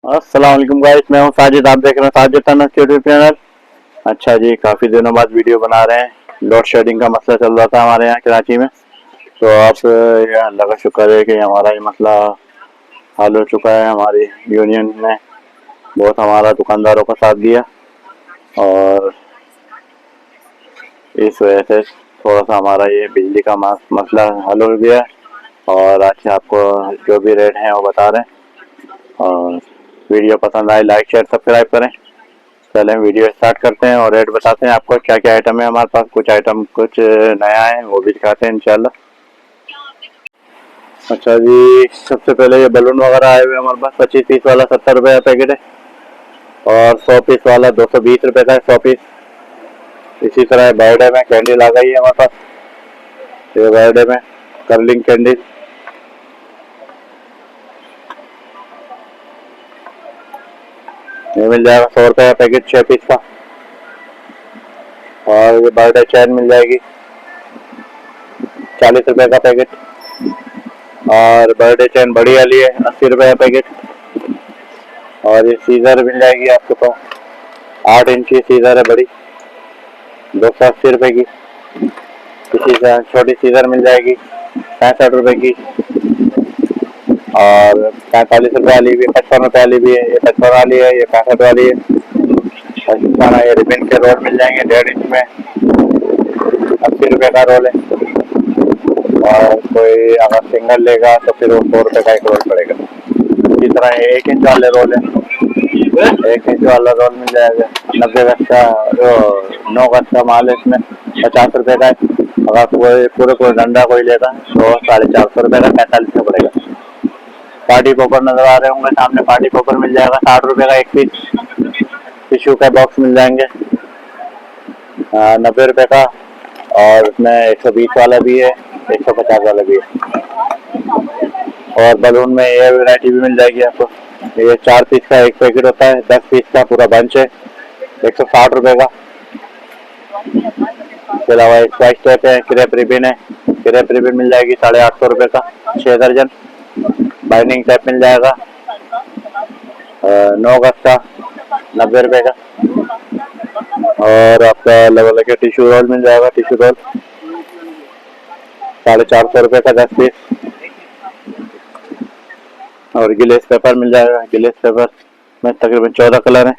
अस्सलाम वालेकुम गाइस, मैं हूं साजिद। आप देख रहे हैं साजिद तनस यूट्यूब चैनल। अच्छा जी, काफ़ी दिनों बाद वीडियो बना रहे हैं। लोड शेडिंग का मसला चल रहा था हमारे यहाँ कराची में, तो अब ये अल्लाह का शुक्र है कि हमारा ये मसला हल हो चुका है। हमारी यूनियन ने बहुत हमारा दुकानदारों का साथ दिया और इस वजह से थोड़ा सा हमारा ये बिजली का मसला हल हो गया। और आज से आपको जो भी रेट हैं वो बता रहे हैं। और वीडियो पसंद आए लाइक शेयर सब्सक्राइब करें। चलें वीडियो स्टार्ट करते हैं और रेट बताते हैं आपको क्या क्या आइटम है हमारे पास। कुछ आइटम कुछ नया है वो भी दिखाते हैं इंशाल्लाह। अच्छा जी, सबसे पहले ये बलून वगैरह आए हुए हमारे पास। 25 पीस वाला 70 रुपये का पैकेट है और 100 पीस वाला 220 रुपये का है 100 पीस। इसी तरह बर्थडे में कैंडल आ गई है हमारे पास। ये बर्थडे में कर्लिंग कैंडल ये मिल जाएगा 100 रुपये का पैकेट 6 पीस का। और ये बर्थडे चैन मिल जाएगी 40 रुपये का पैकेट। और बर्थडे चैन बड़ी वाली है 80 रुपये का पैकेट। और ये सीजर मिल जाएगी आपके पास 8 इंच की सीजर है बड़ी 280 रुपये की। इसी तरह छोटी सीजर मिल जाएगी 65 रुपये की। और 45 रुपये वाली भी 55 रुपये वाली भी है। ये 55 वाली है, ये 65 वाली है। और इस तरह ये रिबिन के रोल मिल जाएंगे 1.5 इंच में 80 रुपये का रोल है। और कोई अगर सिंगल लेगा तो फिर वो 100 रुपये का एक रोल पड़ेगा। इसी तरह 1 इंच वाले रोल है, 1 इंच वाला रोल मिल जाएगा 90 गज का। जो 9 गज का माल है इसमें 50 रुपये का है। अगर पूरे डंडा कोई लेगा तो 450 रुपये का 45 का पड़ेगा। पार्टी पोपर नजर आ रहे होंगे सामने, पार्टी पोपर मिल जाएगा 60 रुपये का एक पीस। टिश्यू का बॉक्स मिल जाएंगे 90 रुपये का। और उसमें 120 वाला भी है 150 वाला भी है। और बलून में ये वैरायटी भी मिल जाएगी आपको। ये 4 पीस का एक पैकेट होता है, 10 पीस का पूरा बंच है 160 रुपये का। इसके अलावा एक स्पाइस टेप है, क्रेप रिबिन है, क्रेप रिबिन मिल जाएगी 850 रुपये का 6 दर्जन। बाइंडिंग टेप मिल जाएगा 9 गज का 90 रुपये का। और आपका अलग अलग टिश्यू रोल मिल जाएगा, टिश्यू रोल 450 रुपये का 10 पीस। और गिलेस पेपर मिल जाएगा, गिलेस पेपर में तकरीबन 14 कलर है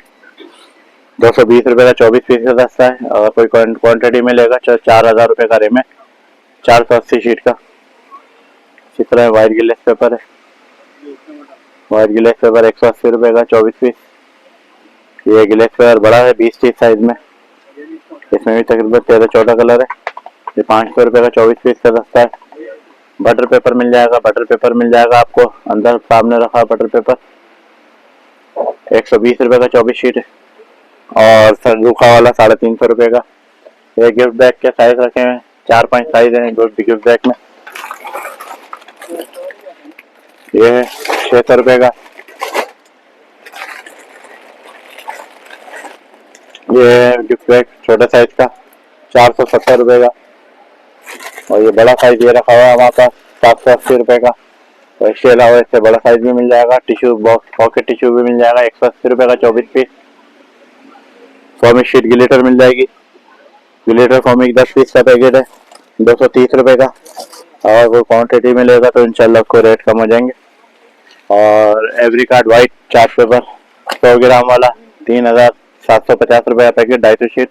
220 रुपये का 24 पीस का दस्ता है। अगर कोई क्वांटिटी में लेगा 4000 रुपये का रेम है 480 शीट का। इसी तरह वाइट गिलेस पेपर है, वाइट गिलेस पेपर 180 रुपये का 24 पीस। ये गिलेस पेपर बड़ा है 20 पीस साइज में, इसमें भी तकरीबन 13-14 कलर है। ये 500 रुपये का 24 पीस का दस्ता है। बटर पेपर मिल जाएगा, बटर पेपर मिल जाएगा आपको अंदर सामने रखा बटर पेपर 120 रुपये का 24 शीट है। और रूखा वाला 350 रुपये का। ये गिफ्ट बैग के साइज रखे हैं 4-5 साइज है गिफ्ट बैग में। ये है 600 रुपये का। ये गिफ्ट बैग छोटे साइज का 470 रुपये का। और ये बड़ा साइज ये रखा हुआ है हमारे पास 780 रुपये का। और इसके अलावा इससे बड़ा साइज भी मिल जाएगा, टिश्यू बॉक्स पॉकेट टिश्यू भी मिल जाएगा 180 रुपये का 24 पीस। फॉर्मिक शीट ग्लिटर मिल जाएगी, ग्लिटर फॉर्मिक 10 पीस का पैकेट है 230 रुपये का। और कोई क्वान्टिटी में लेगा तो इंशाल्लाह को रेट कम हो जाएंगे। और every card white chart paper 100 ग्राम वाला 3750 रुपये का पैकेट 250 शीट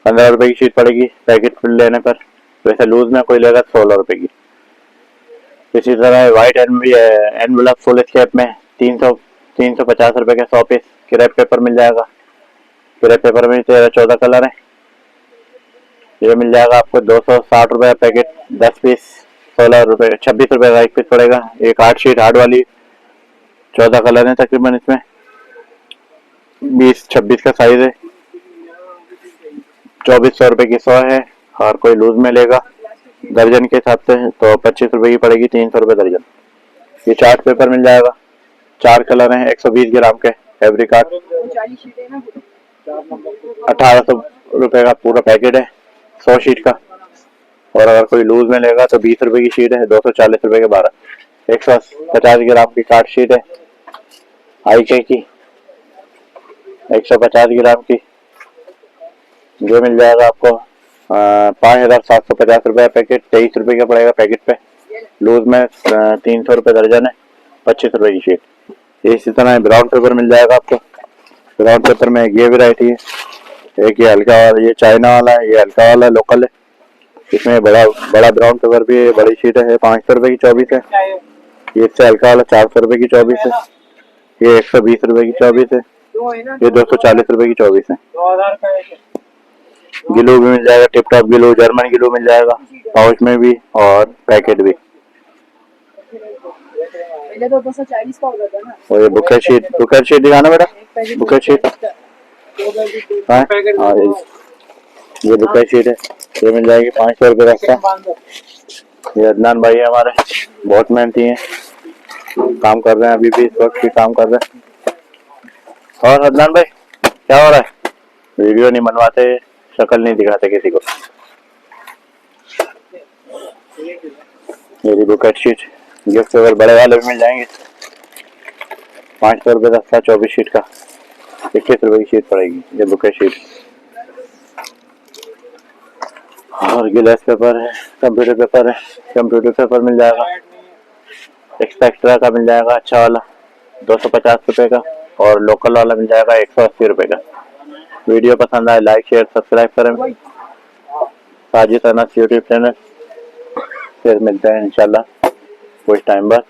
15 रुपये की शीट पड़ेगी पैकेट फुल लेने पर। वैसे लूज में कोई लेगा 16 रुपये की। इसी तरह वाइट एनवेलप फुल स्केप में 350 रुपये के 100 पीस क्रेप पेपर मिल जाएगा। क्रेप पेपर में 13-14 कलर है। ये मिल जाएगा आपको 260 रुपये का पैकेट 10 पीस 16 रुपये 26 रुपये का एक पीस पड़ेगा। एक 8 शीट हार्ड वाली 14 कलर है तकरीबन, इसमें 20-26 का साइज है 2400 रुपये की 100 है। और कोई लूज में लेगा दर्जन के हिसाब से तो 25 रुपये की पड़ेगी 300 रुपये दर्जन। ये चार्ट पेपर मिल जाएगा 4 कलर हैं 120 ग्राम के एवरी कार्ड 1800 रुपये का पूरा पैकेट है 100 शीट का। और अगर कोई लूज में लेगा तो 20 रुपये की शीट है 240 रुपये के 12 150 ग्राम की कार्ड शीट है IK की 150 ग्राम की, जो मिल जाएगा आपको 5,750 रुपये पैकेट, 23 रुपये का पड़ेगा पैकेट पे। लूज में 300 रुपये दर्जन है, 25 रुपये की शीट। इसी तरह ब्राउन पेपर मिल जाएगा आपको। ब्राउन पेपर में ये वैरायटी है, एक ये हल्का वाला, ये चाइना वाला है, ये हल्का वाला लोकल है। इसमें बड़ा ब्राउन पेपर भी है, बड़ी शीट है, 500 रुपये की 24 है। ये इससे हल्का वाला 400 रुपये की 24 है। ये 120 रुपये की 24 है। ये 240 रुपये की 24 है। गिलू भी मिल जाएगा, tip top glue, German glue मिल जाएगा, पाउच में भी और पैकेट भी। पहले तो 240 का होता था ना। और ये बुकेट शीट दिखाना बेटा, बुकेट शीट। हाँ, ये बुकेट शीट है, ये मिल जाएगी 500 रुपये का। ये अदनान भाई है हमारे, बहुत मेहनती हैं, काम कर रहे हैं, अभी भी इस वक्त भी काम कर रहे हैं। और अदनान भाई क्या हो रहा है? वीडियो नहीं बनवाते, शक्ल नहीं दिखाते किसी को। मेरी बुकेट शीट, गिफ्ट पेपर बड़े वाले भी मिल जाएंगे। 500 रुपये का था, 24 शीट का 21 रुपये की शीट पड़ेगी ये बुकेट शीट। और गिलास पेपर है, कंप्यूटर पेपर है, कंप्यूटर पेपर मिल जाएगा, एक्स्ट्रा का मिल जाएगा, अच्छा वाला 250 रुपये का, और लोकल वाला मिल जाएगा 180 रुपये का। वीडियो पसंद आए लाइक शेयर सब्सक्राइब करें साजिद अनस यूट्यूब चैनल। फिर मिलते हैं इंशाल्लाह कुछ टाइम बाद।